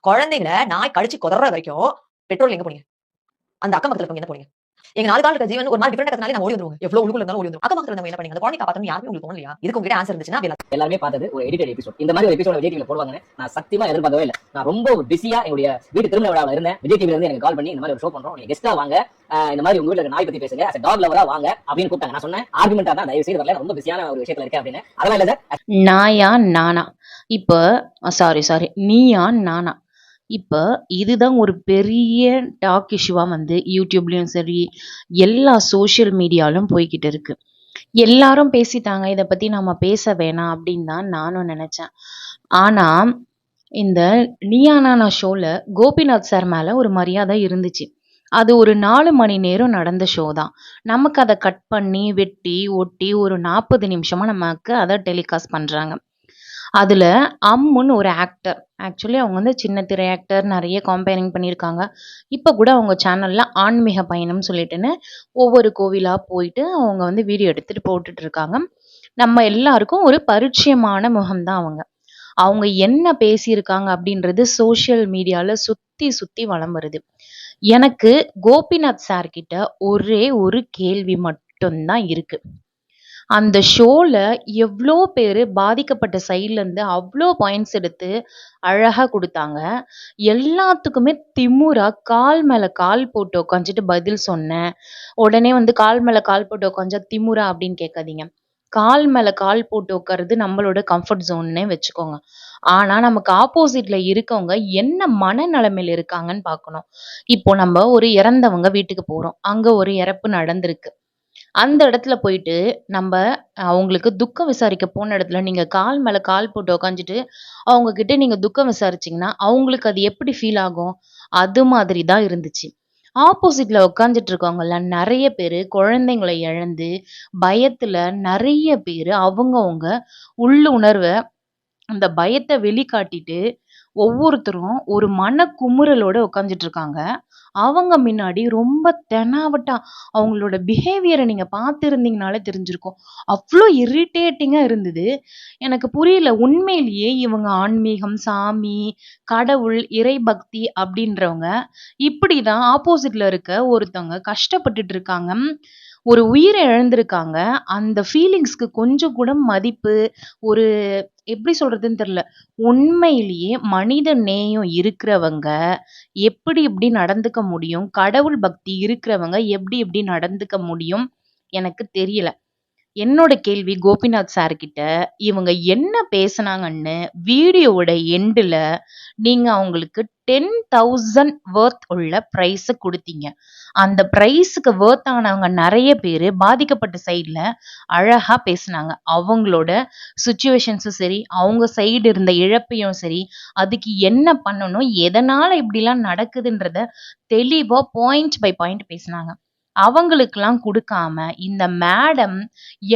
குழந்தைங்கள நாய் கடிச்சு கொதற வரைக்கும் பெட்ரோல் எங்க போனீங்க? அந்த அக்கம் பக்கத்துல இருக்கவங்க என்ன போனீங்க? எங்க 4 கால் இருக்க ஜீவன் ஒரு மாதிரி டிஃபரெண்ட் இருக்கனால நான் ஓடி வந்துருவாங்க. எவ்வளவு உள்ளுக்குள்ள இருந்தாலும் ஓடி வந்துரும். அக்கம் பக்கத்துல இருந்தவங்க என்ன பண்ணீங்க? அந்த குழந்தைய காப்பாத்தணும் யாருமே உங்களுக்கு தோணலையா? இதுக்கு உங்ககிட்ட ஆன்சர் இருந்துச்சுன்னா எல்லாருமே பார்த்தது ஒரு எடிட்டட் எபிசோட். இந்த மாதிரி ஒரு எபிசோட விஜய் டிவில போடுவாங்கன்னு நான் சத்தியமா எதிர்பார்க்கவே இல்லை. நான் ரொம்ப பிஸியா என்னுடைய வீட்டு திருமண விழாவில் இருந்தேன். விஜய் டிவில இருந்து எனக்கு கால் பண்ணி இந்த மாதிரி ஒரு ஷோ பண்றோம், நீங்க கெஸ்டா வாங்க, இந்த மாதிரி உங்க வீட்டுல இருக்க நாய் பத்தி பேசுங்க, as a dog lover வாங்க அப்படின்னு கூப்பிட்டாங்க. நான் சொன்னேன் ஆர்குமெண்டா தான், தயவு செய்து வரல, நான் ரொம்ப பிஸியான ஒரு விஷயத்துல இருக்கேன் அப்படின்னு. அதெல்லாம் இல்ல சார். நாயா நானா இப்ப சாரி நீயா நானா இப்ப இதுதான் ஒரு பெரிய டாக் இஷ்யூவா வந்து யூடியூப்லயும் சரி எல்லா சோஷியல் மீடியாலும் போய்கிட்டு இருக்கு. எல்லாரும் பேசிட்டாங்க, இதை பத்தி நம்ம பேச வேணாம் அப்படின்னு தான் நானும் நினைச்சேன். ஆனா இந்த நீயா நானா ஷோல கோபிநாத் சார் மேல ஒரு மரியாதை இருந்துச்சு. அது ஒரு 4 மணி நேரம் நடந்த ஷோ தான். நமக்கு அதை கட் பண்ணி வெட்டி ஒட்டி ஒரு 40 நிமிஷமா நமக்கு அதை டெலிகாஸ்ட் பண்றாங்க. அதுல அம்முன்னு ஒரு ஆக்டர், ஆக்சுவலி அவங்க வந்து சின்ன திரை ஆக்டர், நிறைய கம்பேரிங் பண்ணியிருக்காங்க. இப்போ கூட அவங்க சேனல்ல ஆன்மீக பயணம் சொல்லிட்டுன்னு ஒவ்வொரு கோவிலா போயிட்டு அவங்க வந்து வீடியோ எடுத்துட்டு போட்டுட்டு இருக்காங்க. நம்ம எல்லாருக்கும் ஒரு பரிச்சயமான முகம்தான் அவங்க. அவங்க என்ன பேசியிருக்காங்க அப்படின்றது சோஷியல் மீடியால சுத்தி சுத்தி வலம் வருது. எனக்கு கோபிநாத் சார் கிட்ட ஒரே ஒரு கேள்வி மட்டும்தான் இருக்கு. அந்த ஷோல எவ்ளோ பேரு பாதிக்கப்பட்ட சைட்ல இருந்து அவ்ளோ பாயிண்ட்ஸ் எடுத்து அழகா குடுத்தாங்க. எல்லாத்துக்குமே திமிரா கால் மேல கால் போட்டு உட்காந்துட்டு பதில் சொன்னேன். உடனே வந்து கால் மேல கால் போட்டு உட்காந்தா திமிரா அப்படின்னு கேட்காதீங்க. கால் மேல கால் போட்டு உட்கார்றது நம்மளோட கம்ஃபர்ட் ஜோன்னே வச்சுக்கோங்க. ஆனா நமக்கு ஆப்போசிட்ல இருக்கவங்க என்ன மனநிலைமையில இருக்காங்கன்னு பார்க்கணும். இப்போ நம்ம ஒரு இறந்தவங்க வீட்டுக்கு போறோம். அங்க ஒரு இறப்பு நடந்திருக்கு. அந்த இடத்துல போயிட்டு நம்ப அவங்களுக்கு துக்கம் விசாரிக்க போன இடத்துல நீங்க கால் மேல கால் போட்டு உட்காந்துட்டு அவங்க கிட்ட நீங்க துக்கம் விசாரிச்சீங்கன்னா அவங்களுக்கு அது எப்படி ஃபீல் ஆகும்? அது மாதிரி தான் இருந்துச்சு. ஆப்போசிட்ல உட்காந்துட்டு இருக்கவங்கலாம் நிறைய பேரு குழந்தைங்களை இழந்து பயத்துல நிறைய பேரு அவங்கவங்க உள்ளுணர்வ அந்த பயத்த வெளிக்காட்டிட்டு ஒவ்வொருத்தரும் ஒரு மனக்குமுறலோட உட்கார்ந்துட்டு இருக்காங்க. அவங்க முன்னாடி ரொம்ப தெனாவட்டா அவங்களோட பிஹேவியர நீங்க பார்த்திருந்தீங்கனாலே தெரிஞ்சிருக்கும். அவ்ளோ இரிட்டேட்டிங்கா இருந்தது. எனக்கு புரியல. உண்மையிலேயே இவங்க ஆன்மீகம், சாமி, கடவுள், இறைபக்தி அப்படின்றவங்க இப்படிதான் ஆப்போசிட்ல இருக்க ஒருத்தவங்க கஷ்டப்பட்டுட்டு இருக்காங்க. ஒரு உயிர இழந்திருக்காங்க. அந்த ஃபீலிங்ஸ்க்கு கொஞ்சம் கூட மதிப்பு, ஒரு எப்படி சொல்றதுன்னு தெரியல. உண்மையிலேயே மனித நேயம் இருக்கிறவங்க எப்படி இப்படி நடந்துக்க முடியும்? கடவுள் பக்தி இருக்கிறவங்க எப்படி இப்படி நடந்துக்க முடியும்? எனக்கு தெரியல. என்னோட கேள்வி கோபிநாத் சார் கிட்ட, இவங்க என்ன பேசுனாங்கன்னு வீடியோவோட எண்டுல நீங்க அவங்களுக்கு 10,000 வொர்த் உள்ள பிரைஸ குடுத்தீங்க. அந்த பிரைஸுக்கு வொர்த் ஆனவங்க நெறைய பேரு பாதிக்கப்பட்ட சைடுல அழகா பேசுனாங்க. அவங்களோட சிச்சுவேஷன்ஸும் சரி, அவங்க சைடு இருந்த இழப்பையும் சரி, அதுக்கு என்ன பண்ணணும்? எதனால இப்படிலாம் நடக்குதுன்றத தெளிவா பாயிண்ட் பை பாயிண்ட் பேசுனாங்க. அவங்களுக்கெல்லாம் குடுக்காம, இந்த மேடம்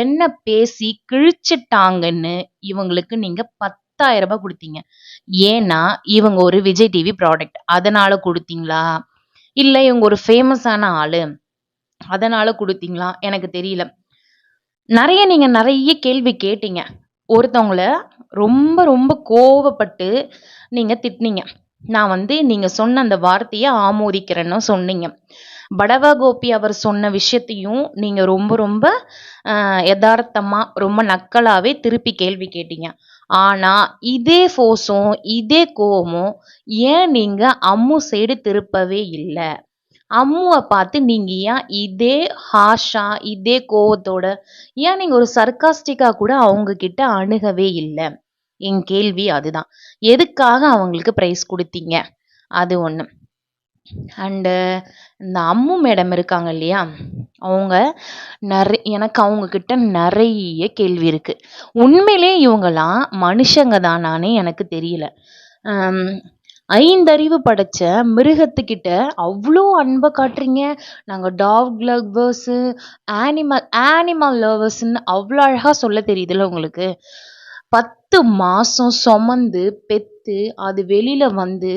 என்ன பேசி கிழிச்சிட்டாங்கன்னு இவங்களுக்கு நீங்க ரூ. 10,000 குடுத்தீங்க. ஏன்னா, இவங்க ஒரு விஜய் டிவி ப்ராடக்ட். அதனால குடுத்தீங்களா? இல்ல இவங்க ஒரு ஃபேமஸான ஆளு. அதனால குடுத்தீங்களா? எனக்கு தெரியல. நீங்க நெறைய கேள்வி கேட்டீங்க. ஒருத்தவங்கள ரொம்ப ரொம்ப கோவப்பட்டு நீங்க திட்டுனீங்க. நான் வந்து நீங்க சொன்ன அந்த வார்த்தைய ஆமோதிக்கிறேன்னும் சொன்னீங்க. படவா கோபி அவர் சொன்ன விஷயத்தையும் நீங்க ரொம்ப ரொம்ப எதார்த்தமா, ரொம்ப நக்கலாவே திருப்பி கேள்வி கேட்டீங்க. ஆனா, இதே ஃபோர்ஸும், இதே கோவமும் ஏன் நீங்க அம்மு சைடு திருப்பவே இல்ல? அம்முவ பார்த்து நீங்க ஏன் இதே ஹார்ஷா, இதே கோவத்தோட ஏன் நீங்க ஒரு சர்க்காஸ்டிக்கா கூட அவங்க கிட்ட அணுகவே இல்ல? என் கேள்வி அதுதான். எதுக்காக அவங்களுக்கு பிரைஸ் குடுத்தீங்க? அது ஒண்ணு. அண்டு இந்த அம்மு மேடம் இருக்காங்க இல்லையா? அவங்க எனக்கு அவங்க கிட்ட நெறைய கேள்வி இருக்கு. உண்மையிலே இவங்கலாம் மனுஷங்க தானான்னே எனக்கு தெரியல. 5 அறிவு படைச்ச மிருகத்துக்கிட்ட அவ்ளோ அன்ப காட்டுறீங்க. நாங்க டாக் லவ்வர்ஸு, அனிமல் லவ்வர்ஸ்ன்னு அவ்ளோ அழகா சொல்ல தெரியுதுல்ல உங்களுக்கு. 10 மாசம் சுமந்து பெத்து அது வெளியில வந்து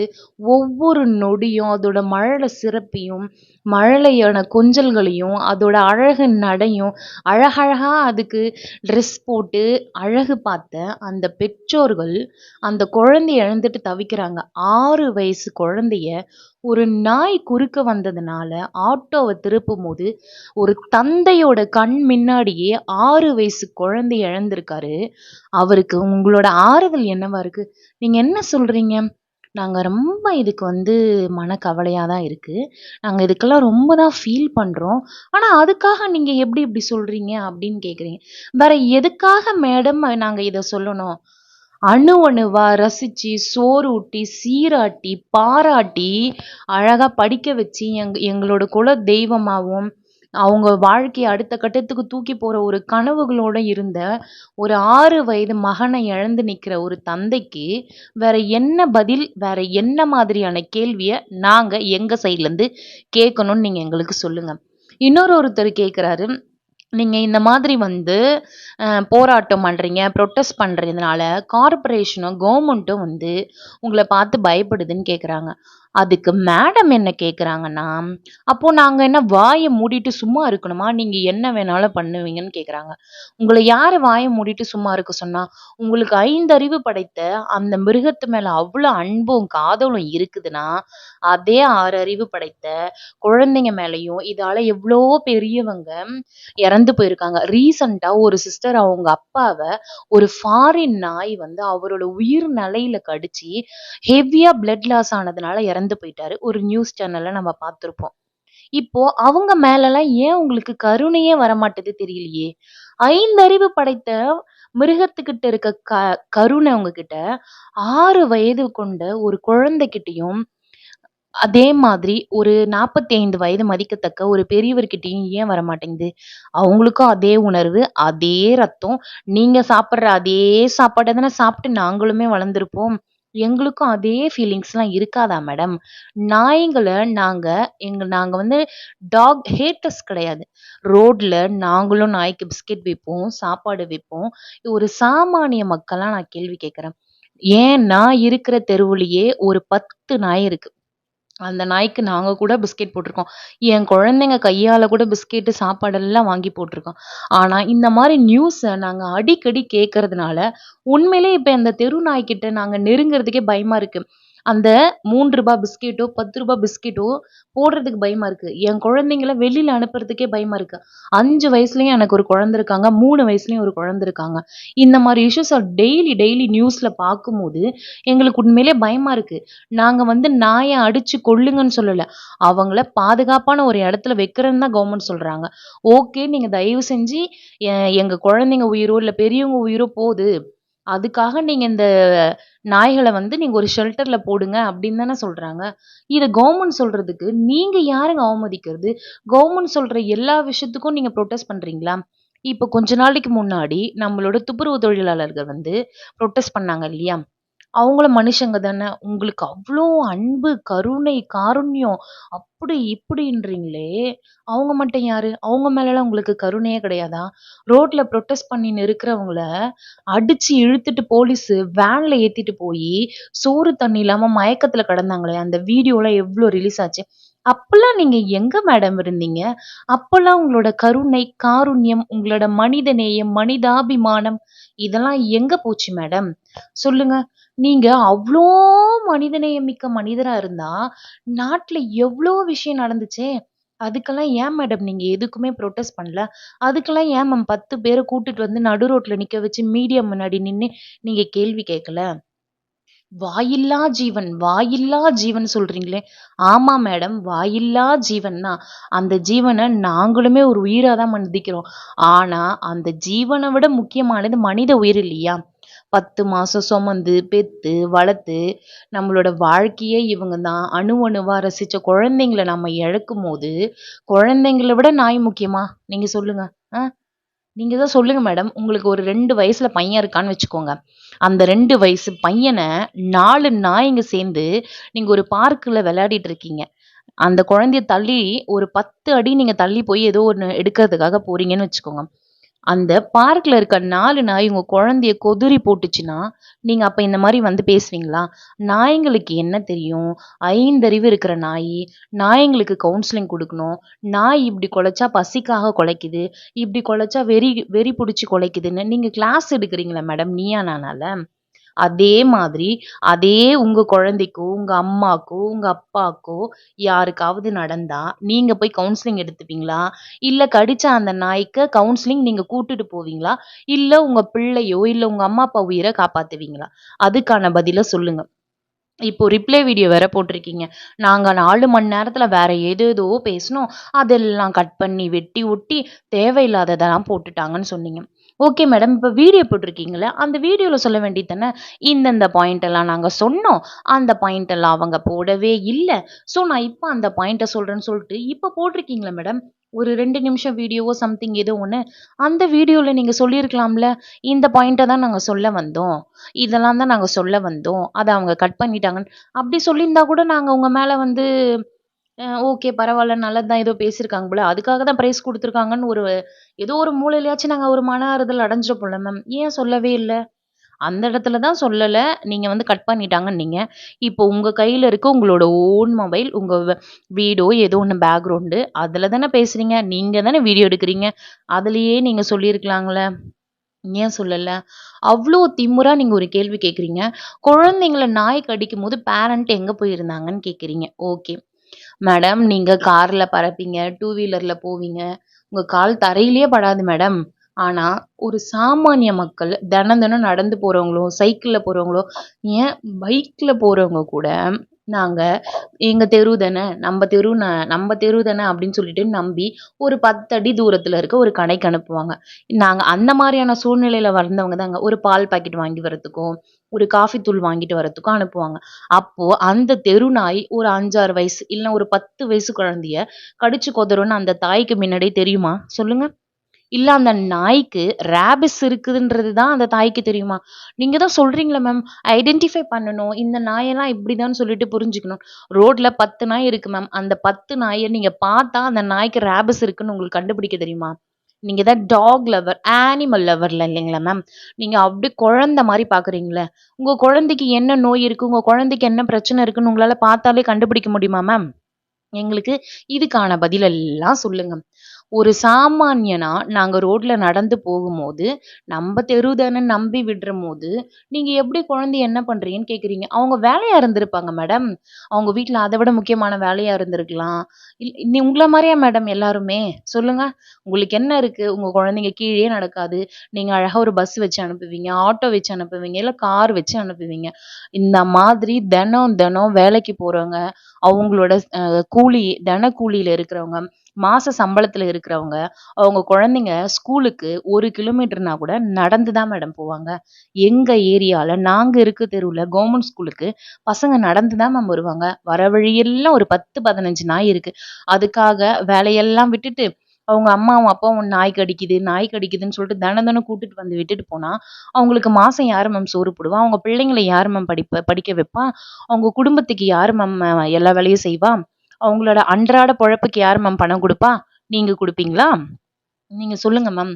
ஒவ்வொரு நொடியும் அதோட மழலை சிறப்பையும் மழலையான கொஞ்சல்களையும் அதோட அழகு நடையும் அழகழகா அதுக்கு ட்ரெஸ் போட்டு அழகு பார்த்த அந்த பெற்றோர்கள் அந்த குழந்தைய இழந்துட்டு தவிக்கிறாங்க. 6 வயசு குழந்தைய ஒரு நாய் குறுக்க வந்ததுனால ஆட்டோவை திருப்பும்போது ஒரு தந்தையோட கண் முன்னாடியே 6 வயசு குழந்தைய இழந்திருக்காரு. அவருக்கு உங்களோட ஆறுதல் என்னவா இருக்கு? நீங்க என்ன சொல்றீங்க? நாங்க ரொம்ப இதுக்கு வந்து மனக்கவலையா தான் இருக்கு. நாங்க இதுக்கெல்லாம் ரொம்ப தான் ஃபீல் பண்றோம். ஆனா, அதுக்காக நீங்க எப்படி இப்படி சொல்றீங்க? அப்படின்னு கேட்குறீங்க. வேற எதுக்காக மேடம் நாங்க இத சொல்லணும்? அணு அணுவா ரசிச்சு, சோறு ஊட்டி, சீராட்டி, பாராட்டி, அழகா படிக்க வச்சு, எங்களோட குல தெய்வமாவும், அவங்க வாழ்க்கைய அடுத்த கட்டத்துக்கு தூக்கி போற ஒரு கனவுகளோட இருந்த ஒரு 6 வயது மகனை இழந்து நிக்கிற ஒரு தந்தைக்கு, வேற என்ன பதில், வேற என்ன மாதிரியான கேள்விய நாங்க எங்க சைட்லருந்து கேட்கணும்னு நீங்க எங்களுக்கு சொல்லுங்க. ஒருத்தர் கேட்குறாரு. நீங்க இந்த மாதிரி வந்து போராட்டம் பண்றீங்க, புரொட்டஸ்ட் பண்றதுனால கார்ப்பரேஷனும், கவர்மெண்ட்டும் வந்து உங்கள பார்த்து பயப்படுதுன்னு கேட்குறாங்க. அதுக்கு மேடம் என்ன கேட்குறாங்கன்னா, அப்போ நாங்க என்ன வாய மூடிட்டு சும்மா இருக்கணுமா? நீங்க என்ன வேணாலும் பண்ணுவீங்கன்னு கேட்குறாங்க. உங்கள யாரு வாய மூடிட்டு சும்மா இருக்க சொன்னா? உங்களுக்கு 5 அறிவு படைத்த அந்த மிருகத்து மேல அவ்ளோ அன்பும், காதலும் இருக்குதுன்னா, அதே 6 அறிவு படைத்த குழந்தைங்க மேலயும் இதால எவ்ளோ பெரியவங்க இறந்து போயிருக்காங்க. ரீசென்ட்டா ஒரு சிஸ்டர் அவங்க அப்பாவ ஒரு ஃபாரின் நாய் வந்து அவரோட உயிர் நிலையில கடிச்சு ஹெவியா பிளட் லாஸ் ஆனதுனால இறந்து போயிட்டாரு. ஒரு நியூஸ் சேனல்ல நம்ம பார்த்திருப்போம். இப்போ அவங்க மேலலாம் ஏன் உங்களுக்கு கருணையே வரமாட்டது தெரியலையே! 5 அறிவு படைத்த மிருகத்துக்கிட்ட இருக்க கருணை உங்ககிட்ட 6 வயது கொண்ட ஒரு குழந்தைகிட்டயும் அதே மாதிரி ஒரு 45 வயது மதிக்கத்தக்க ஒரு பெரியவர்கிட்டயும் ஏன் வரமாட்டேங்குது? அவங்களுக்கும் அதே உணர்வு, அதே ரத்தம். நீங்க சாப்பிடுற அதே சாப்பாட்ட தானே சாப்பிட்டு நாங்களுமே வளர்ந்திருப்போம். எங்களுக்கும் அதே ஃபீலிங்ஸ்லாம் இருக்காதா மேடம்? நாய்ங்கள நாங்க நாங்க வந்து டாக் ஹேட்டர்ஸ் கிடையாது. ரோட்ல நாங்களும் நாய்க்கு பிஸ்கட் விப்போம், சாப்பாடு விப்போம். ஒரு சாமானிய மக்களா நான் கேள்வி கேட்கிறேன். ஏன் நான் இருக்கிற தெருவுலயே ஒரு 10 நாய் இருக்கு. அந்த நாய்க்கு நாங்க கூட பிஸ்கெட் போட்டுருக்கோம். என் குழந்தைங்க கையால கூட பிஸ்கெட்டு, சாப்பாடெல்லாம் வாங்கி போட்டுருக்கோம். ஆனா, இந்த மாரி நியூஸ நாங்க அடிக்கடி கேட்கறதுனால, உண்மையிலேயே இப்ப அந்த தெரு நாய்க்கிட்ட நாங்க நெருங்குறதுக்கே பயமா இருக்கு. அந்த ரூ. 3 பிஸ்கெட்டோ, ரூ. 10 பிஸ்கெட்டோ போடுறதுக்கு பயமா இருக்கு. என் குழந்தைங்கள வெளில அனுப்புறதுக்கே பயமா இருக்கு. 5 வயசுலயும் எனக்கு ஒரு குழந்தை இருக்காங்க. 3 வயசுலயும் ஒரு குழந்தை இருக்காங்க. இந்த மாரி இஷ்யூஸ டெய்லி நியூஸ்ல பார்க்கும்போது, எங்களுக்கு உண்மையிலேயே பயமா இருக்கு. நாங்க வந்து நாய அடிச்சு கொல்லுங்கன்னு சொல்லல. அவங்கள பாதுகாப்பான ஒரு இடத்துல வைக்கிறேன்னு தான் கவர்மெண்ட் சொல்றாங்க. ஓகே, நீங்க தயவு செஞ்சு எ எங்க குழந்தைங்க உயிரோ, இல்ல பெரியவங்க உயிரோ போது. அதுக்காக நீங்க இந்த நாய்கள வந்து நீங்க ஒரு ஷெல்டர்ல போடுங்க அப்படின்னு தானே சொல்றாங்க. இத கவர்மெண்ட் சொல்றதுக்கு நீங்க யாருங்க அவமதிக்கிறது? கவர்மெண்ட் சொல்ற எல்லா விஷயத்துக்கும் நீங்க புரொட்டஸ்ட் பண்றீங்களா? இப்ப கொஞ்ச நாளைக்கு முன்னாடி நம்மளோட துப்புரவு தொழிலாளர்கள் வந்து புரொட்டஸ்ட் பண்ணாங்க இல்லையா? அவங்களும் மனுஷங்க தானே. உங்களுக்கு அவ்ளோ அன்பு, கருணை, காருண்யம் அப்படி இப்படின்றீங்களே! அவங்க மட்டும் யாரு? அவங்க மேலலாம் உங்களுக்கு கருணையே கிடையாதா? ரோட்ல புரொட்டஸ்ட் பண்ணின்னு இருக்கிறவங்கள அடிச்சு இழுத்துட்டு போலீஸு வேன்ல ஏத்திட்டு போயி, சோறு தண்ணி இல்லாம மயக்கத்துல கிடந்தாங்களே! அந்த வீடியோலாம் எவ்ளோ ரிலீஸ் ஆச்சு. அப்பல்லாம் நீங்க எங்க மேடம் இருந்தீங்க? அப்பல்லாம் உங்களோட கருணை, காருண்யம், உங்களோட மனிதநேயம், மனிதாபிமானம் இதெல்லாம் எங்க போச்சு மேடம்? சொல்லுங்க. நீங்க அவ்ளோ மனிதநேயம் மிக்க மனிதரா இருந்தா, நாட்ல எவ்ளோ விஷயம் நடந்துச்சே! அதுக்கெல்லாம் ஏன் மேடம் நீங்க எதுக்குமே புரொட்டஸ்ட் பண்ணல? அதுக்கெல்லாம் ஏன் மேம் 10 பேர கூட்டிட்டு வந்து நடு ரோட்ல நிக்க வச்சு மீடியா முன்னாடி நின்னு நீங்க கேள்வி கேட்கல? வாயில்லா ஜீவன் சொல்றீங்களே! ஆமா மேடம். வாயில்லா ஜீவன் தான். அந்த ஜீவன நாங்களுமே ஒரு உயிரா தான் மதிக்கிறோம். ஆனா, அந்த ஜீவன விட முக்கியமானது மனித உயிர் இல்லையா? 10 மாசம் சுமந்து, பெத்து, வளர்த்து, நம்மளோட வாழ்க்கையே இவங்க தான். அணு அணுவா ரசிச்ச குழந்தைங்கள நம்ம இழக்கும்போது, குழந்தைங்கள விட நாய் முக்கியமா? நீங்க சொல்லுங்க. அ. நீங்க தான் சொல்லுங்க மேடம். உங்களுக்கு ஒரு 2 வயசுல பையன் இருக்கான்னு வச்சுக்கோங்க. அந்த 2 வயசு பையன 4 நாய்ங்க சேர்ந்து நீங்க ஒரு பார்க்ல விளையாடிட்டு இருக்கீங்க. அந்த குழந்தைய தள்ளி ஒரு 10 அடி நீங்க தள்ளி போய் ஏதோ ஒண்ணு எடுக்கிறதுக்காக போறீங்கன்னு வச்சுக்கோங்க. அந்த பார்க்ல இருக்க 4 நாய் உங்க குழந்தைய கொதறி போட்டுச்சுன்னா, நீங்க அப்ப இந்த மாரி வந்து பேசுவீங்களா? நாய்ங்களுக்கு என்ன தெரியும்? 5 அறிவு இருக்கிற நாயி, நாய்ங்களுக்கு கவுன்சிலிங் குடுக்கணும். நாய் இப்படி கொலைச்சா பசிக்காக கொலைக்குது. இப்படி கொலைச்சா வெறி வெறி புடிச்சு கொலைக்குதுன்னு நீங்க கிளாஸ் எடுக்கிறீங்களா மேடம்? நீயா நானால? அதே மாதிரி, அதே உங்க குழந்தைக்கோ, உங்க அம்மாக்கோ, உங்க அப்பாக்கோ யாருக்காவது நடந்தா, நீங்க போய் கவுன்சிலிங் எடுத்துப்பீங்களா? இல்ல கடிச்ச அந்த நாய்க்கு கவுன்சிலிங் நீங்க கூட்டிட்டு போவீங்களா? இல்ல உங்க பிள்ளையோ, இல்ல உங்க அம்மா, அப்பா உயிர காப்பாத்துவீங்களா? அதுக்கான பதில சொல்லுங்க. இப்போ ரிப்ளை வீடியோ வேற போட்டிருக்கீங்க. நாங்க 4 மணி நேரத்துல வேற ஏதேதோ பேசினோம். அதெல்லாம் கட் பண்ணி, வெட்டி, ஒட்டி தேவையில்லாததெல்லாம் போட்டுட்டாங்கன்னு சொன்னீங்க. Okay madam. இப்ப வீடியோ போட்டிருக்கீங்கல்ல, அந்த வீடியோல சொல்ல வேண்டியது தானே, இந்தந்த பாயிண்ட் எல்லாம் நாங்க சொன்னோம். அந்த பாயிண்ட் எல்லாம் அவங்க போடவே இல்ல. ஸோ நான் இப்ப அந்த பாயிண்ட்ட சொல்றேன்னு சொல்லிட்டு, இப்ப போட்டிருக்கீங்களா மேடம்? ஒரு 2 நிமிஷம் வீடியோவோ சம்திங் ஏதோ ஒண்ணு. அந்த வீடியோல நீங்க சொல்லியிருக்கலாம்ல, இந்த பாயிண்ட்ட தான் நாங்க சொல்ல வந்தோம். இதெல்லாம் தான் நாங்க சொல்ல வந்தோம். அத அவங்க கட் பண்ணிட்டாங்கன்னு. அப்படி சொல்லியிருந்தா கூட நாங்க உங்க மேல வந்து ஓகே பரவால்ல நல்லது தான் ஏதோ பேசியிருக்காங்க போல. அதுக்காக தான் பிரைஸ் குடுத்துருக்காங்கன்னு ஒரு ஏதோ ஒரு மூலையிலயாச்சும் நாங்க ஒரு மன ஆறுதல் அடைஞ்சிருப்போம்ல மேம். ஏன் சொல்லவே இல்ல? அந்த இடத்துல தான் சொல்லல. நீங்க வந்து கட் பண்ணிட்டாங்கன்னீங்க. இப்போ உங்க கையில இருக்க உங்களோட ஓன் மொபைல், உங்க வீடோ ஏதோ ஒண்ணு பேக்கிரவுண்டு அதுல தானே பேசுறீங்க. நீங்க தானே வீடியோ எடுக்குறீங்க. அதுலயே நீங்க சொல்லியிருக்கலாம்ல. ஏன் சொல்லல? அவ்ளோ திமிரா நீங்க ஒரு கேள்வி கேட்கிறீங்க. குழந்தைங்கள நாய் கடிக்கும்போது பேரண்ட் எங்க போயிருந்தாங்கன்னு கேட்கிறீங்க. ஓகே. மேடம் நீங்க கார்ல பறப்பீங்க, டூ வீலர்ல போவீங்க. உங்க கால் தரையிலேயே படாது மேடம். ஆனா, ஒரு சாமானிய மக்கள் தினம் தினம் நடந்து போறவங்களோ, சைக்கிள்ல போறவங்களோ, ஏன் பைக்ல போறவங்க கூட நாங்க எங்க தெரு தானே, நம்ப தெரு தானே அப்படின்னு சொல்லிட்டு நம்பி ஒரு 10 அடி தூரத்துல இருக்க ஒரு கடைக்கு அனுப்புவாங்க. நாங்க அந்த மாரியான சூழ்நிலையில வளர்ந்தவங்க தாங்க. ஒரு பால் பாக்கெட் வாங்கி வரதுக்கும், ஒரு காஃபி தூள் வாங்கிட்டு வரதுக்கும் அனுப்புவாங்க. அப்போ அந்த தெரு நாய் ஒரு 5, 6 வயசு இல்ல ஒரு 10 வயசு குழந்தைய கடிச்சு கொதறும்னு அந்த தாய்க்கு முன்னாடியே தெரியுமா? சொல்லுங்க. இல்ல அந்த நாய்க்கு ரேபிஸ் இருக்குதுன்றது தான் அந்த தாய்க்கு தெரியுமா? நீங்க தான் சொல்றீங்கல்ல மேம், ஐடென்டிஃபை பண்ணணும். இந்த நாயெல்லாம் இப்படிதான்னு சொல்லிட்டு புரிஞ்சுக்கணும். ரோட்ல 10 நாய் இருக்கு மேம். அந்த 10 நாய நீங்க பார்த்தா அந்த நாய்க்கு ரேபிஸ் இருக்குன்னு உங்களுக்கு கண்டுபிடிக்க தெரியுமா? நீங்க தான் டாக் லவர், அனிமல் லவர்ல இல்லைங்களா மேம்? நீங்க அப்படியே குழந்தை மாரி பார்க்குறீங்கல்ல. உங்க குழந்தைக்கு என்ன நோய் இருக்கு? உங்க குழந்தைக்கு என்ன பிரச்சனை இருக்குன்னு உங்களால பார்த்தாலே கண்டுபிடிக்க முடியுமா மேம்? எங்களுக்கு இதுக்கான பதிலெல்லாம் சொல்லுங்க. ஒரு சாமான்யனா நாங்க ரோட்ல நடந்து போகும்போது, நம்ப தெரு தானே நம்பி விடுறம்போது, நீங்க எப்படி குழந்தைய என்ன பண்றீங்கன்னு கேட்கிறீங்க. அவங்க வேலையா இருந்திருப்பாங்க மேடம். அவங்க வீட்ல அத விட முக்கியமான வேலையா இருந்திருக்கலாம். உங்கள மாரியா மேடம் எல்லாருமே? சொல்லுங்க. உங்களுக்கு என்ன இருக்கு? உங்க குழந்தைங்க கீழயே நடக்காது. நீங்க அழகா ஒரு பஸ் வச்சு அனுப்புவீங்க, ஆட்டோ வச்சு அனுப்புவீங்க, இல்ல கார் வச்சு அனுப்புவீங்க. இந்த மாதிரி தினம் தினம் வேலைக்கு போறவங்க, அவங்களோட கூலி தினக்கூலியில இருக்கிறவங்க, மாச சம்பளத்துல இருக்கிறவங்க, அவங்க குழந்தைங்க ஸ்கூலுக்கு 1 கிலோமீட்டர்னா கூட நடந்து தான் மேடம் போவாங்க. எங்க ஏரியால நாங்க இருக்க தெருவுல கவர்மெண்ட் ஸ்கூலுக்கு பசங்க நடந்து தான் மேம் வருவாங்க. வர வழியெல்லாம் ஒரு 10, 15 நாய் இருக்கு. அதுக்காக வேலையெல்லாம் விட்டுட்டு, அவங்க அம்மாவும், அப்பாவும் நாய் கடிக்குது, நாய் கடிக்குதுன்னு சொல்லிட்டு தினம் தினம் கூட்டிட்டு வந்து விட்டுட்டு போனா, அவங்களுக்கு மாசம் யாரு மேம் சோறு போடுவா? அவங்க பிள்ளைங்கள யாரு மேம் படிக்க வைப்பா? அவங்க குடும்பத்துக்கு யாரு மேம் எல்லா வேலையும் செய்வா? அவங்களோட அன்றாட பொழப்புக்கு யாரு மேம் பணம் குடுப்பா? நீங்க குடுப்பீங்களா? நீங்க சொல்லுங்க மேம்.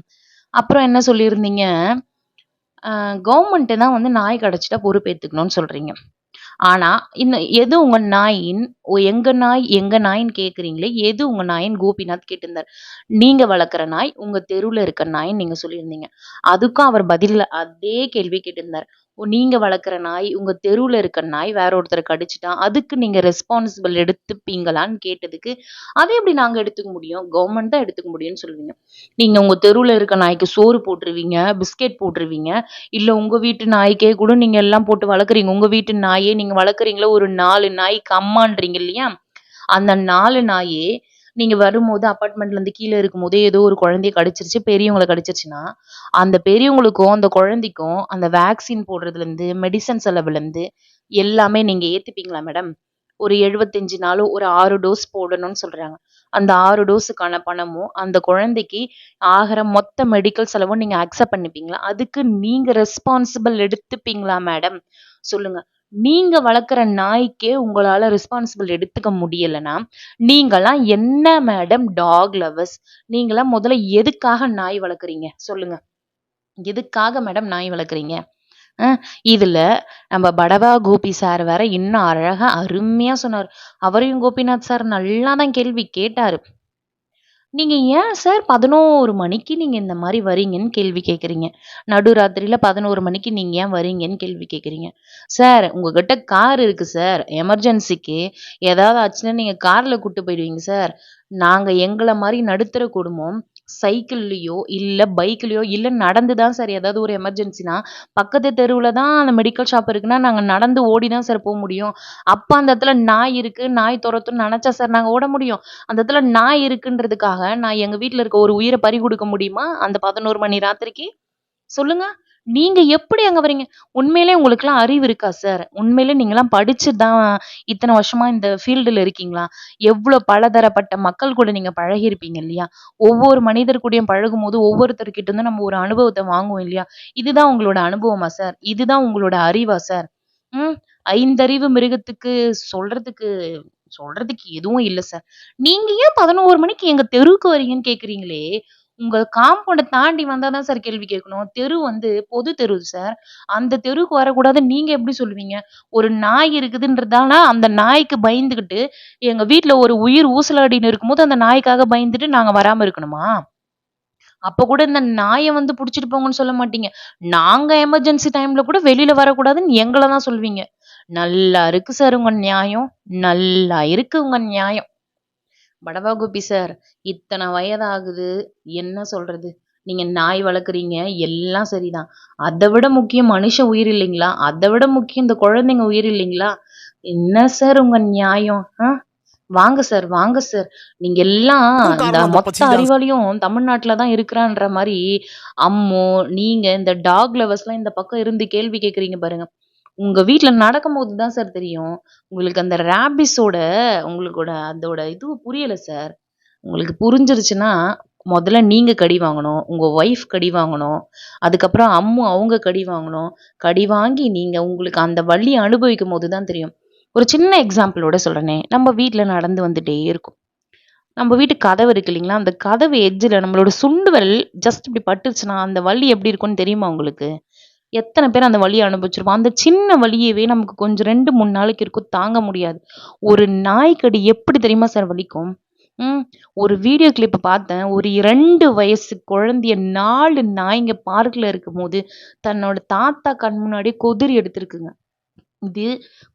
அப்புறம் என்ன சொல்லியிருந்தீங்க? அ கவர்மெண்ட் தான் வந்து நாய் கடிச்சுட்டா பொறுப்பேத்துக்கணும்னு சொல்றீங்க. ஆனா, எது உங்க நாயின் எங்க நாய், எங்க நாய்ன்னு கேட்கிறீங்களே, எது உங்க நாயின்னு கோபிநாத் கேட்டிருந்தாரு. நீங்க வளர்க்குற நாய், உங்க தெருவுல இருக்க நாய்ன்னு நீங்க சொல்லியிருந்தீங்க. அதுக்கும் அவர் பதில்ல அதே கேள்வி கேட்டிருந்தாரு. நீங்க வளர்க்குற நாய், உங்க தெருவுல இருக்க நாய் வேற ஒருத்தர கடிச்சுட்டான். அதுக்கு நீங்க ரெஸ்பான்சிபிள் எடுத்துப்பீங்களான்னு கேட்டதுக்கு, "அத எப்படி நாங்க எடுத்துக்க முடியும்? கவர்மெண்ட் தான் எடுத்துக்க முடியும்ன்னு" சொல்லுவீங்க. நீங்க உங்க தெருவுல இருக்க நாய்க்கு சோறு போட்டுருவீங்க, பிஸ்கெட் போட்டுருவீங்க. இல்ல உங்க வீட்டு நாய்க்கே கூட நீங்க எல்லாம் போட்டு வளர்க்குறீங்க. உங்க வீட்டு நாயே நீங்க வளர்க்குறீங்கல்ல, ஒரு 4 நாய்க்கு அம்மான்றீங்க இல்லையா? அந்த 4 நாயே நீங்க வரும்போது அபார்ட்மெண்ட்லேருந்து கீழ இருக்கும்போதே ஏதோ ஒரு குழந்தைய கடிச்சிருச்சு, பெரியவங்கள கடிச்சிருச்சுன்னா, அந்த பெரியவங்களுக்கும், அந்த குழந்தைக்கும் அந்த வேக்சின் போடுறதுலேருந்து, மெடிசன் செலவுலேருந்து எல்லாமே நீங்க ஏத்துப்பீங்களா மேடம்? ஒரு 75 நாளும் ஒரு 6 டோஸ் போடணும்னு சொல்றாங்க. அந்த 6 டோஸுக்கான பணமும், அந்த குழந்தைக்கு ஆகுற மொத்த மெடிக்கல் செலவும் நீங்க அக்செப்ட் பண்ணிப்பீங்களா? அதுக்கு நீங்க ரெஸ்பான்சிபிள் எடுத்துப்பீங்களா மேடம்? சொல்லுங்க. நீங்க வளர்க்குற நாய்க்கே உங்களால ரெஸ்பான்சிபிள் எடுத்துக்க முடியலன்னா, நீங்கலாம் என்ன மேடம் டாக் லவர்ஸ்? நீங்கலாம் முதல்ல எதுக்காக நாய் வளர்க்குறீங்க? சொல்லுங்க. எதுக்காக மேடம் நாய் வளர்க்குறீங்க? அ இதுல நம்ம படவா கோபி சார் வேற இன்னும் அழகா அருமையா சொன்னாரு. அவரையும் கோபிநாத் சார் நல்லா தான் கேள்வி கேட்டாரு. நீங்க ஏன் சார் 11 மணிக்கு நீங்க இந்த மாரி வரீங்கன்னு கேள்வி கேட்குறீங்க. நடுராத்திரியில 11 மணிக்கு நீங்க ஏன் வரீங்கன்னு கேள்வி கேட்குறீங்க. சார் உங்ககிட்ட கார் இருக்கு சார். எமர்ஜென்சிக்கு ஏதாவது ஆச்சுன்னா நீங்க கார்ல கூட்டு போயிடுவீங்க சார். நாங்க எங்கள மாரி நடுத்தர குடும்பம் சைக்கிள்லயோ, இல்ல பைக்லயோ, இல்ல நடந்து தான் சார் ஏதாவது ஒரு எமர்ஜென்சினா, பக்கத்து தெருவுல தான் அந்த மெடிக்கல் ஷாப் இருக்குன்னா, நாங்க நடந்து ஓடி தான் சார் முடியும். அப்ப அந்த இடத்துல நாய் இருக்கு, நாய் தொரத்தும்னு நெனச்சா சார் நாங்க ஓட முடியும்? அந்த இடத்துல நாய் இருக்குன்றதுக்காக, நான் எங்க வீட்ல இருக்க ஒரு உயிர பறி குடுக்க முடியுமா? அந்த 11 மணி ராத்திரிக்கு? சொல்லுங்க. நீங்க எப்படி அங்க வரீங்க? உண்மையிலே உங்களுக்கெல்லாம் அறிவு இருக்கா சார்? உண்மையிலே நீங்கலாம் படிச்சு தான் இத்தன வருஷமா இந்த ஃபீல்டுல இருக்கீங்களா? எவ்ளோ பலதரப்பட்ட மக்கள் கூட நீங்க பழகியிருப்பீங்க இல்லையா? ஒவ்வொரு மனிதர் கூடயும் பழகும்போது, ஒவ்வொருத்தர்கிட்ட இருந்தும் நம்ம ஒரு அனுபவத்த வாங்குவோம் இல்லையா? இதுதான் உங்களோட அனுபவமா சார்? இதுதான் உங்களோட அறிவா சார்? ம். ஐந்தறிவு மிருகத்துக்கு சொல்றதுக்கு சொல்றதுக்கு எதுவும் இல்ல சார். நீங்க ஏன் 11 மணிக்கு எங்க தெருவுக்கு வரீங்கன்னு கேட்கிறீங்களே! உங்க காம்பவுண்ட தாண்டி வந்தா தான் சார் கேள்வி கேட்கணும். தெரு வந்து பொது தெரு சார். அந்த தெருவுக்கு வரக்கூடாதுன்னு நீங்க எப்படி சொல்லுவீங்க? ஒரு நாய் இருக்குதுன்றதால அந்த நாய்க்கு பயந்துகிட்டு, எங்க வீட்ல ஒரு உயிர் ஊசலாடின்னு இருக்கும்போது, அந்த நாய்க்காக பயந்துட்டு நாங்க வராம இருக்கணுமா? அப்ப கூட இந்த நாய வந்து புடிச்சிட்டு போங்கன்னு சொல்ல மாட்டீங்க. நாங்க எமர்ஜென்சி டைம்ல கூட வெளில வரக்கூடாதுன்னு எங்கள தான் சொல்வீங்க. நல்லா இருக்கு சார் உங்க நியாயம். நல்லா இருக்கு உங்க நியாயம். படவா கோபி சார், இத்தன வயதாகுது. என்ன சொல்றது? நீங்க நாய் வளர்க்குறீங்க, எல்லாம் சரிதான். அத விட முக்கியம் மனுஷ உயிர் இல்லைங்களா? அத விட முக்கியம் இந்த குழந்தைங்க உயிர் இல்லைங்களா? என்ன சார் உங்க நியாயம்? வாங்க சார், வாங்க சார். நீங்க எல்லாம் இந்த காரணம் அந்த மொத்த பச்சீதா அறிவாளியும் தமிழ்நாட்டுல தான் இருக்கிறான்ற மாரி, அம்மு, நீங்க இந்த டாக் லவர்ஸ்லாம் இந்த பக்கம் இருந்து கேள்வி கேட்கிறீங்க பாருங்க. உங்க வீட்ல நடக்கும்போது தான் சார் தெரியும். உங்களுக்கு அந்த ராபிஸோட உங்களுக்கோட அதோட இது புரியல சார். உங்களுக்கு புரிஞ்சிருச்சுன்னா, மொதல்ல நீங்க கடி வாங்கணும். உங்க ஒய்ஃப் கடி வாங்கணும். அதுக்கப்புறம் அம்மு அவங்க கடி வாங்கணும். கடி வாங்கி நீங்க உங்களுக்கு அந்த வலிய அனுபவிக்கும்போது தான் தெரியும். ஒரு சின்ன எக்ஸாம்பிளோட சொல்றேனே, நம்ம வீட்ல நடந்து வந்துட்டே இருக்கோம். நம்ம வீட்டு கதவு இருக்கு இல்லைங்களா? அந்த கதவு எட்ஜ்ல நம்மளோட சுண்டு விரல் ஜஸ்ட் இப்படி பட்டுருச்சுன்னா, அந்த வலி எப்படி இருக்கும்னு தெரியுமா உங்களுக்கு? எத்தன பேர் அந்த வலிய அனுபவிச்சிருப்போம். அந்த சின்ன வலியவே நமக்கு கொஞ்சம் 2, 3 நாளைக்கு இருக்கும். தாங்க முடியாது. ஒரு நாய்க்கடி எப்படி தெரியுமா சார் வலிக்கும்? ம். ஒரு வீடியோ கிளிப் பார்த்தேன். ஒரு 2 வயசு குழந்தைய 4 நாய்ங்க பார்க்ல இருக்கும்போது, தன்னோட தாத்தா கண் முன்னாடியே கொதறி எடுத்திருக்குங்க. இது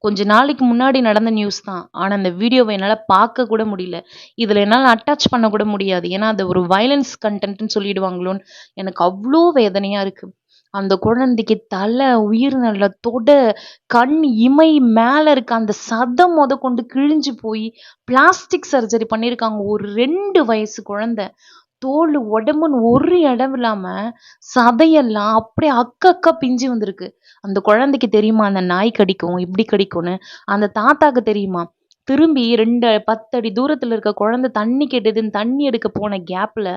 கொஞ்ச நாளைக்கு முன்னாடி நடந்த நியூஸ் தான். ஆனா, அந்த வீடியோவ என்னால பார்க்க கூட முடியல. இதுல என்னால அட்டாச் பண்ண கூட முடியாது. ஏன்னா, அது ஒரு வயலன்ஸ் கன்டென்ட்ன்னு சொல்லிடுவாங்களோன்னு எனக்கு அவ்ளோ வேதனையா இருக்கு. அந்த குழந்தைக்கு தலை, உயிர்நல, தொடை, கண் இமை மேல இருக்க அந்த சதம் மொதக்கொண்டு கிழிஞ்சு போயி, பிளாஸ்டிக் சர்ஜரி பண்ணியிருக்காங்க. ஒரு 2 வயசு குழந்தை. தோலு, உடம்புன்னு ஒரு இடம் இல்லாம, சதையெல்லாம் அப்படியே அக்கக்கா பிஞ்சு வந்திருக்கு. அந்த குழந்தைக்கு தெரியுமா அந்த நாய் கடிக்கும், இப்படி கடிக்கும்னு. அந்த தாத்தாக்கு தெரியுமா? திரும்பி 10 அடி தூரத்துல இருக்க குழந்தை தண்ணி கேட்டதுன்னு தண்ணி எடுக்க போன கேப்ல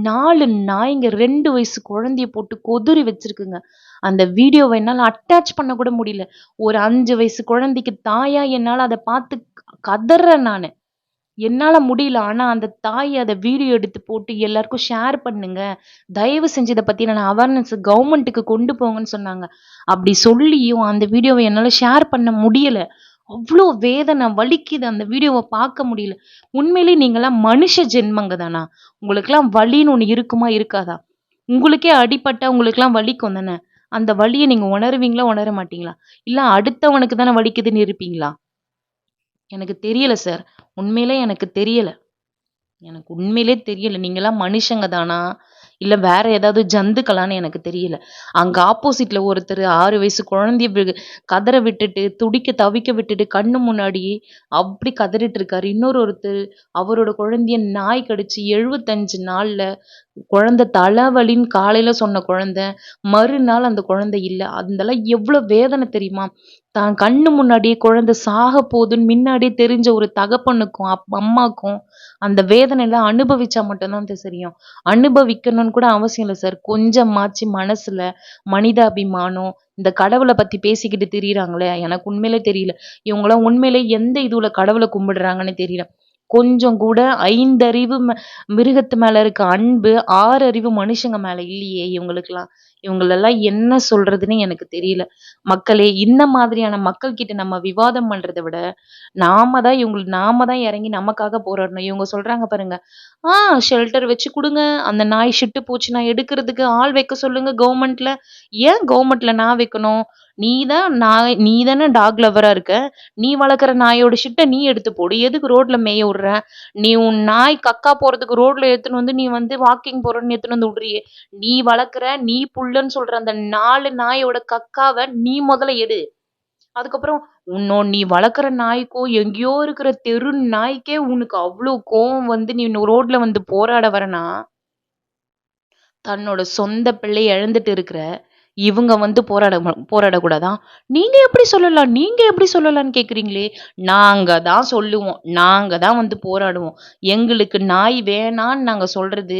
4 நாய்ங்க 2 வயசு குழந்தைய போட்டு கொதறி வச்சிருக்குங்க. அந்த வீடியோவ என்னால அட்டாச் பண்ண கூட முடியல. ஒரு 5 வயசு குழந்தைக்கு தாயா என்னால அத பார்த்து கதர்றேன் நானு. என்னால முடியல. ஆனா அந்த தாய் அத வீடியோ எடுத்து போட்டு எல்லாருக்கும் ஷேர் பண்ணுங்க. தயவு செஞ்சு இத பத்தின அவேர்னஸ் கவர்மெண்ட்டுக்கு கொண்டு போங்கன்னு சொன்னாங்க. அப்படி சொல்லியும் அந்த வீடியோவ என்னால ஷேர் பண்ண முடியல. அவ்ளோ வேதனை வலிக்குது அந்த வீடியோவ பார்க்க முடியல. உண்மையிலேயே நீங்கலாம் மனுஷ ஜென்மங்க தானா? உங்களுக்கெல்லாம் வலின்னு ஒண்ணு இருக்குமா? இருக்காதா? உங்களுக்கே அடிபட்டா உங்களுக்கெல்லாம் வலிக்கும் தானே? அந்த வலிய நீங்க உணருவீங்களா? உணர மாட்டீங்களா? இல்ல அடுத்தவனுக்கு தானே வலிக்குதுன்னு இருப்பீங்களா? எனக்கு தெரியல சார். உண்மையிலே எனக்கு தெரியல. எனக்கு உண்மையிலே தெரியல. நீங்கலாம் மனுஷங்க தானா? இல்ல வேற ஏதாவது ஜந்துக்களான்னு எனக்கு தெரியல. அங்க ஆப்போசிட்ல ஒருத்தரு 6 வயசு குழந்தைய கதற விட்டுட்டு, துடிக்க தவிக்க விட்டுட்டு கண்ணு முன்னாடி அப்படி கதறிட்டு இருக்காரு. ஒருத்தர் அவரோட குழந்தைய நாய் கடிச்சு 75 நாள்ல குழந்தை தலைவலின்னு காலையில சொன்ன குழந்தை, மறுநாள் அந்த குழந்தை இல்ல. அதெல்லாம் எவ்ளோ வேதனை தெரியுமா? தான் கண்ணு முன்னாடியே குழந்தை சாக போகுதுன்னு முன்னாடியே தெரிஞ்ச ஒரு தகப்பனுக்கும் அம்மாக்கும் அந்த வேதனையெல்லாம் அனுபவிச்சா மட்டும்தான் அது தெரியும். அனுபவிக்கணும்னு கூட அவசியம் இல்லை சார். கொஞ்சமாச்சு மனசுல மனிதாபிமானம், இந்த கடவுளை பத்தி பேசிக்கிட்டு திரியிறாங்களே, எனக்கு உண்மையிலே தெரியல. இவங்களாம் உண்மையிலே எந்த இதுல கடவுளை கும்பிடுறாங்கன்னு தெரியல. கொஞ்சம் கூட 5 அறிவு மிருகத்து மேல இருக்க அன்பு, 6 அறிவு மனுஷங்க மேல இல்லையே இவங்களுக்கெல்லாம். இவங்களெல்லாம் என்ன சொல்றதுன்னு எனக்கு தெரியல. மக்களே, இந்த மாதிரியான மக்கள் கிட்ட நம்ம விவாதம் பண்றத விட, நாம தான் இறங்கி நமக்காக போராடணும். இவங்க சொல்றாங்க பாருங்க, ஷெல்டர் வச்சு குடுங்க. அந்த நாய் செத்து போச்சுன்னா எடுக்கிறதுக்கு ஆள் வைக்க சொல்லுங்க கவர்மெண்ட்ல. ஏன் கவர்மெண்ட்ல நான் வைக்கணும்? நீ தானே டாக் லவ்வரா இருக்க. நீ வளர்க்குற நாயோட ஷிட்ட நீ எடுத்து போடு. எதுக்கு ரோட்ல மேய விடுற? நீ உன் நாய் கக்கா போறதுக்கு ரோட்ல எடுத்துன்னு வந்து நீ வந்து வாக்கிங் போறன்னு எடுத்துன்னு வந்து விடுறியே. நீ வளர்க்குற, நீ புள்ளன்னு சொல்ற அந்த 4 நாயோட கக்காவை நீ முதல்ல எடு. அதுக்கப்புறம் நீ வளர்க்குற நாய்க்கும் எங்கேயோ இருக்கிற தெரு நாய்க்கே உனக்கு அவ்வளோ கோவம் வந்து நீ ரோட்ல வந்து போராட வரனா, தன்னோட சொந்த பிள்ளைய இழந்துட்டு இருக்கிற இவங்க வந்து போராடக்கூடாதா? நீங்க எப்படி சொல்லலாம்? நீங்க எப்படி சொல்லலாம்ன்னு கேக்குறீங்களே. நாங்க தான் சொல்லுவோம். நாங்க தான் வந்து போராடுவோம். எங்களுக்கு நாய் வேணான்னு நாங்க சொல்றது,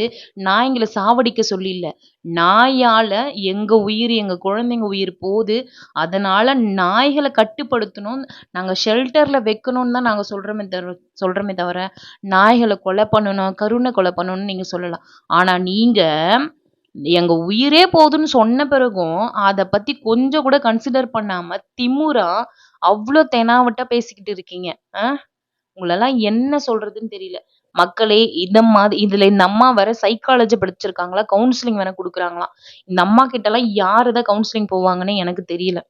நாய்ங்கள சாவடிக்க சொல்லி இல்ல. நாயால எங்க உயிர், எங்க குழந்தைங்க உயிர் போகுது. அதனால நாய்கள கட்டுப்படுத்தணும். நாங்க ஷெல்டர்ல வைக்கணும்னு தான் நாங்க சொல்றோமே தவிர, நாய்கள கொலை பண்ணணும், கருணை கொலை பண்ணணும்னு நீங்க சொல்லலாம். ஆனா நீங்க எங்க உயிரே போகுதுன்னு சொன்ன பிறகும், அத பத்தி கொஞ்சம் கூட கன்சிடர் பண்ணாம திமிரா அவ்ளோ தெனாவட்டா பேசிக்கிட்டு இருக்கீங்க. அ உங்களலாம் என்ன சொல்றதுன்னு தெரியல. மக்களே, இதுல இந்த அம்மா வேற சைக்காலஜி படிச்சிருக்காங்களா, கவுன்சிலிங் வேற குடுக்குறாங்களாம். இந்த அம்மா கிட்டலாம் யாரு தான் கவுன்சிலிங் போவாங்கன்னே எனக்கு தெரியல.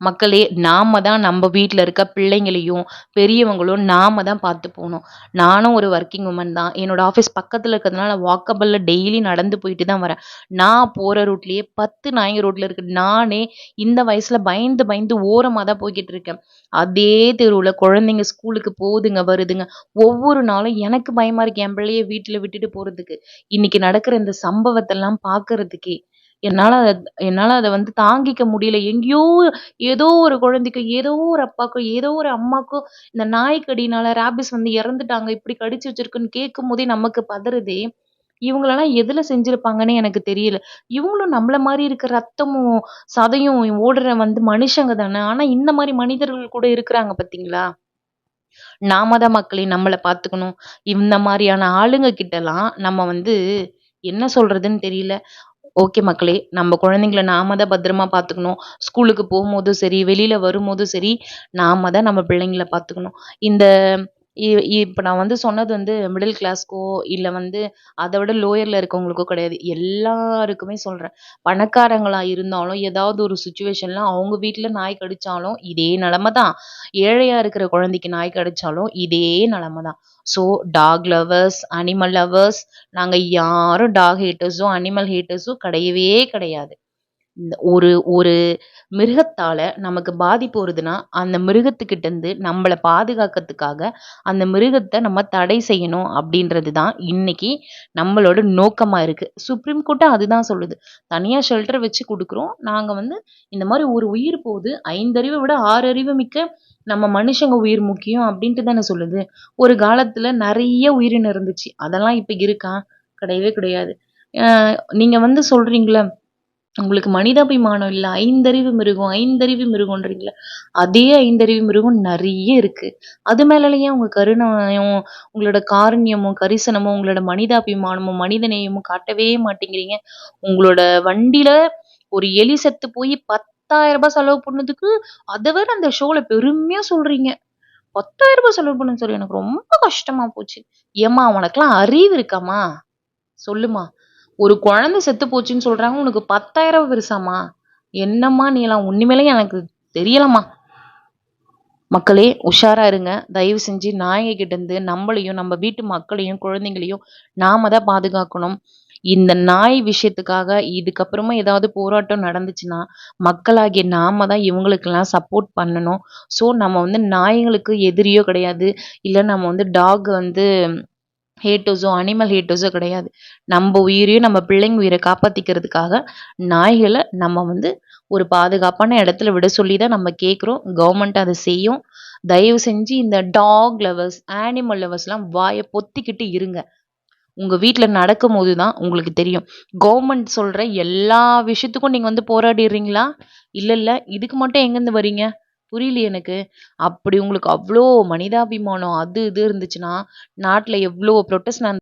மக்களே, நாம தான் நம்ம வீட்ல இருக்க பிள்ளைங்களையும், பெரியவங்களும் நாம தான் பார்த்து போணும். நானும் ஒரு வொர்க்கிங் வுமன் தான். என்னோட ஆஃபீஸ் பக்கத்துல இருக்கிறதுனால வாக்கபிள்ல டெய்லி நடந்து போயிட்டு தான் வரேன். நான் போற ரூட்லயே 10 நாய்ங்க ரோட்ல இருக்கு. நானே இந்த வயசுல பயந்து பயந்து ஓரமா தான் போய்க்கிட்டு இருக்கேன். அதே தெருவுல குழந்தைங்க ஸ்கூலுக்கு போகுதுங்க, வருதுங்க. ஒவ்வொரு நாளும் எனக்கு பயமா இருக்கு என் பிள்ளைய வீட்ல விட்டுட்டு போறதுக்கு. இன்னைக்கு நடக்கிற இந்த சம்பவத்தெல்லாம் பார்க்கறதுக்கே. என்னால அத வந்து தாங்கிக்க முடியல. எங்கேயோ ஏதோ ஒரு குழந்தைக்கு, ஏதோ ஒரு அப்பாக்கோ, ஏதோ ஒரு அம்மாக்கோ இந்த நாய் கடினால ராபிஸ் வந்து இறந்துட்டாங்க. இப்படி கடிச்சு வச்சிருக்குன்னு கேட்கும்போதே நமக்கு பதறுதே. இவங்களெல்லாம் எதுல செஞ்சிருப்பாங்கன்னே எனக்கு தெரியல. இவங்களும் நம்மள மாரி இருக்க ரத்தமும், சதையும் ஓடுற வந்து மனுஷங்க தானே. ஆனா இந்த மாரி மனிதர்கள் கூட இருக்கிறாங்க பார்த்தீங்களா? நாம தான் மக்களே நம்மள பார்த்துக்கணும். இந்த மாரியான ஆளுங்க கிட்டலாம் நம்ம வந்து என்ன சொல்றதுன்னு தெரியல. ஓகே மக்களே, நம்ம குழந்தைங்கள நாம தான் பத்திரமா பார்த்துக்கணும். ஸ்கூலுக்கு போம்போதும் சரி, வெளியில வரும்போதும் சரி, நாம தான் நம்ம பிள்ளைங்கள பார்த்துக்கணும். இந்த இ இப்ப நான் வந்து சொன்னது வந்து மிடில் கிளாஸ்க்கோ, இல்ல வந்து அத விட லோயர்ல இருக்கவங்களுக்கோ கிடையாது. எல்லாருக்குமே சொல்றேன். பணக்காரங்களா இருந்தாலும், ஏதாவது ஒரு சிச்சுவேஷன்ல அவங்க வீட்ல நாய் கடிச்சாலும் இதே நெலைம தான். ஏழையா இருக்கிற குழந்தைக்கு நாய் கடிச்சாலும் இதே நெலைம தான். So dog lovers, animal lovers, நாங்க யாரும் டாக் ஹேட்டர்ஸோ, அனிமல் ஹேட்டர்ஸோ கிடையவே கிடையாது. இந்த ஒரு ஒரு மிருகத்தால நமக்கு பாதிப்பு வருதுன்னா, அந்த மிருகத்துக்கிட்ட இருந்து நம்மள பாதுகாக்கிறதுக்காக, அந்த மிருகத்த நம்ம தடை செய்யணும் அப்படின்றது தான் இன்னைக்கு நம்மளோட நோக்கமா இருக்கு. சுப்ரீம் கோர்ட்டும் அதுதான் சொல்லுது. தனியா ஷெல்டர் வச்சு குடுக்குறோம். நாங்க வந்து இந்த மாரி ஒரு உயிர் போது 5 அறிவ விட 6 அறிவு மிக்க நம்ம மனுஷங்க உயிர் முக்கியம் அப்படின்ட்டு தானே சொல்லுது. ஒரு காலத்துல நெறைய உயிரினம் இருந்துச்சு. அதெல்லாம் இப்ப இருக்கா? கிடையவே கிடையாது. அ நீங்க வந்து சொல்றீங்கல்ல, உங்களுக்கு மனிதாபிமானம் இல்ல. 5 அறிவு மிருகம்ன்றீங்கல்ல. அதே 5 அறிவு மிருகம் நெறைய இருக்கு. அது மேலலாம் ஏன் உங்க கருணையும், உங்களோட காருண்யமும், கரிசனமும், உங்களோட மனிதாபிமானமும், மனிதநேயமும் காட்டவே மாட்டேங்கிறீங்க? உங்களோட வண்டியில ஒரு எலி செத்து போய் ரூ. 10,000 செலவு பண்ணதுக்கு, அத வேற அந்த ஷோல பெருமையா சொல்றீங்க. ரூ. 10,000 செலவு பண்ணேன்னு சொல்லி எனக்கு ரொம்ப கஷ்டமா போச்சு. ஏம்மா உனக்கெல்லாம் அறிவு இருக்காம்மா? சொல்லுமா. ஒரு குழந்தை செத்து போச்சுன்னு சொல்றாங்க. உனக்கு 10,000 பெருசாம்மா? என்னம்மா நீலாம்? உண்மையிலே எனக்கு தெரியலம்மா. மக்களே, உஷாரா இருங்க. தயவு செஞ்சு நாய்ங்க கிட்ட இருந்து நம்மளையும், நம்ம வீட்டு மக்களையும், குழந்தைங்களையும் நாம தான் பாதுகாக்கணும். இந்த நாய் விஷயத்துக்காக இதுக்கப்புறமா ஏதாவது போராட்டம் நடந்துச்சுன்னா, மக்களாகிய நாம தான் இவங்களுக்கெல்லாம் சப்போர்ட் பண்ணணும். ஸோ நம்ம வந்து நாய்ங்களுக்கு எதிரியோ கிடையாது. இல்ல நம்ம வந்து டாக் வந்து ஹேட்டர்ஸோ அனிமல் ஹேட்டர்ஸோ கிடையாது. நம்ம உயிரையும் நம்ம பிள்ளைங்க உயிரை காப்பாற்றிக்கிறதுக்காக நாய்களை நம்ம வந்து ஒரு பாதுகாப்பான இடத்துல விட சொல்லி தான் நம்ம கேட்குறோம். கவர்மெண்ட் அதை செய்யும். தயவு செஞ்சு இந்த டாக் லவர்ஸ் அனிமல் லவர்ஸ்லாம் வாயை பொத்திக்கிட்டு இருங்க. உங்க வீட்ல நடக்கும்போது தான் உங்களுக்கு தெரியும். கவர்மெண்ட் சொல்ற எல்லா விஷயத்துக்கும் நீங்க வந்து போராடிடுறீங்களா? இல்ல. இதுக்கு மட்டும் எங்கேருந்து வரீங்க? புரியலையே எனக்கு. அப்படி உங்களுக்கு அவ்ளோ மனிதாபிமானம் அது இது இருந்துச்சுன்னா, நாட்டுல எவ்ளோ புரொட்டஸ்ட்